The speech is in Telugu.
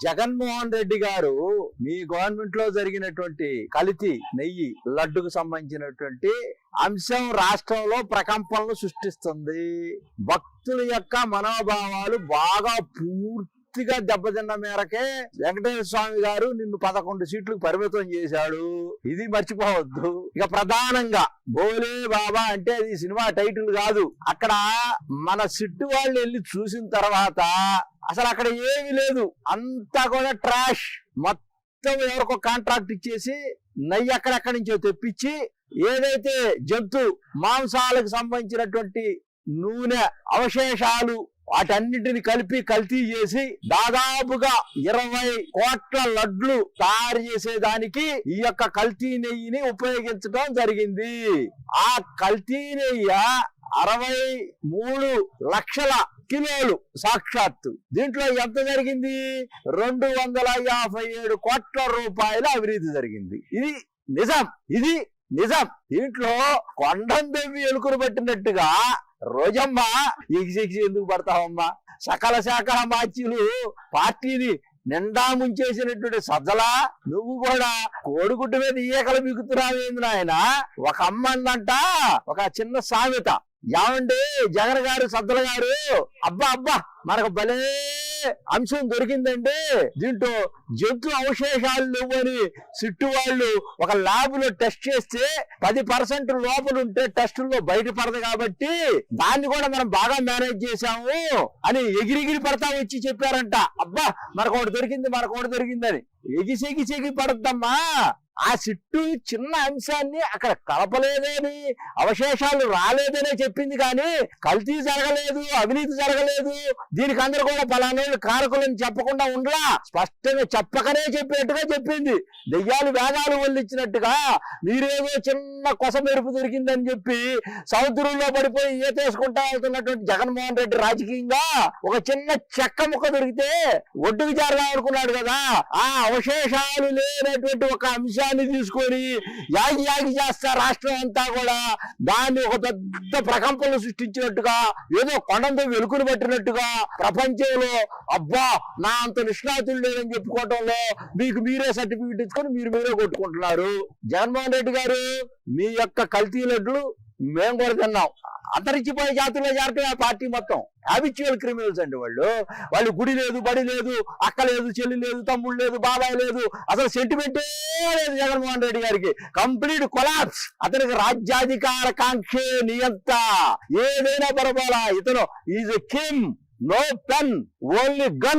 జగన్మోహన్ రెడ్డి గారు మీ గవర్నమెంట్ లో జరిగినటువంటి కల్తీ నెయ్యి లడ్డుకు సంబంధించినటువంటి అంశం రాష్ట్రంలో ప్రకంపనలు సృష్టిస్తుంది. భక్తుల యొక్క మనోభావాలు బాగా పూర్తిగా దెబ్బతిన్న మేరకే వెంకటేశ్వర స్వామి గారు నిన్ను 11 సీట్లకు పరిమితం చేశాడు. ఇది మర్చిపోవద్దు. ఇక ప్రధానంగా బోలే బాబా అంటే అది సినిమా టైటిల్ కాదు. అక్కడ మన సిట్టు వాళ్ళు వెళ్ళి చూసిన తర్వాత అసలు అక్కడ ఏమీ లేదు, అంతా కూడా ట్రాష్. మొత్తం ఎవరికో కాంట్రాక్ట్ ఇచ్చేసి నెయ్యి అక్కడెక్కడి నుంచో తెప్పించి ఏదైతే జంతు మాంసాలకు సంబంధించినటువంటి నూనె అవశేషాలు వాటన్నిటిని కలిపి కల్తీ చేసి దాదాపుగా 20 కోట్ల లడ్లు తయారు చేసేదానికి ఈ యొక్క కల్తీ నెయ్యిని ఉపయోగించడం జరిగింది. ఆ కల్తీ నెయ్యి 63 లక్షల కిలోలు సాక్షాత్తు. దీంట్లో ఎంత జరిగింది? 257 కోట్ల రూపాయల అవినీతి జరిగింది. ఇది నిజం, ఇది నిజం. దీంట్లో కొండం దెవ్వి ఎలుకలు పట్టినట్టుగా రోజమ్మ ఎగిసి ఎందుకు పడతావమ్మా? సకల శాఖల మార్చీలు పార్టీని నిండా ముంచేసినటువంటి సజ్జలా నువ్వు కూడా కోడిగుడ్డు మీద ఈకలు మిగుతున్నావేంది నాయన? ఒక అమ్మందంట ఒక చిన్న సామెత, ఏమండి జగన్ గారు సజ్జల గారు అబ్బా అబ్బా మనకు భలే అంశం దొరికిందండి, దీంట్లో జంతు అవశేషాలు లేవని సిట్టు వాళ్ళు ఒక ల్యాబ్ లో టెస్ట్ చేస్తే 10% లోపల ఉంటే టెస్టుల్లో బయటపడదు కాబట్టి దాన్ని కూడా మనం బాగా మేనేజ్ చేశాము అని ఎగిరిగిరి పడతా వచ్చి చెప్పారంట. అబ్బా మనకోటి దొరికిందని ఎగిసెగి పడద్దమ్మా. ఆ సిట్టు చిన్న అంశాన్ని అక్కడ కలపలేదని అవశేషాలు రాలేదనే చెప్పింది, కానీ కల్తీ జరగలేదు, అవినీతి జరగలేదు, దీనికి అందరూ కూడా పలానా కారకులని చెప్పకుండా ఉండలా, స్పష్టంగా చెప్పకనే చెప్పేట్టుగా చెప్పింది. దెయ్యాలు వేగాలు వల్లిచ్చినట్టుగా మీరేదో చిన్న కొస మెరుపు దొరికిందని చెప్పి సముద్రంలో పడిపోయి ఈతేసుకుంటా వెళ్తున్నటువంటి జగన్మోహన్ రెడ్డి రాజకీయంగా ఒక చిన్న చెక్క ముక్క దొరికితే ఒడ్డుకు చేరదాం అనుకున్నాడు కదా. ఆ అవశేషాలు లేనటువంటి ఒక అంశాన్ని తీసుకొని యాగి చేస్తా రాష్ట్రం అంతా కూడా దాన్ని ఒక పెద్ద ప్రకంపనలు సృష్టించినట్టుగా, ఏదో కొండంతో వెలుకుని పట్టినట్టుగా ప్రపంచంలో అబ్బా నా అంత నిష్ణాతులు లేదని చెప్పుకోవటంలో మీకు మీరే సర్టిఫికెట్ ఇచ్చుకొని మీరే కొట్టుకుంటున్నారు. జగన్మోహన్ రెడ్డి గారు మీ యొక్క కల్తీ లడ్లు మేము కూడా తిన్నాం. అంతరించిపోయే జాతుల్లో చేరటం ఆ పార్టీ మొత్తం హ్యాబిచువల్ క్రిమినల్స్ అండి. వాళ్ళు గుడి లేదు, బడి లేదు, అక్క లేదు, చెల్లి లేదు, తమ్ముడు లేదు, బాబాయ్ లేదు, అసలు సెంటిమెంటే లేదు జగన్మోహన్ రెడ్డి గారికి. Complete collapse. అతనికి రాజ్యాధికార కాంక్షే నియంత. ఏదైనా పరపాలా, ఇతను is a king, no pen, only gun.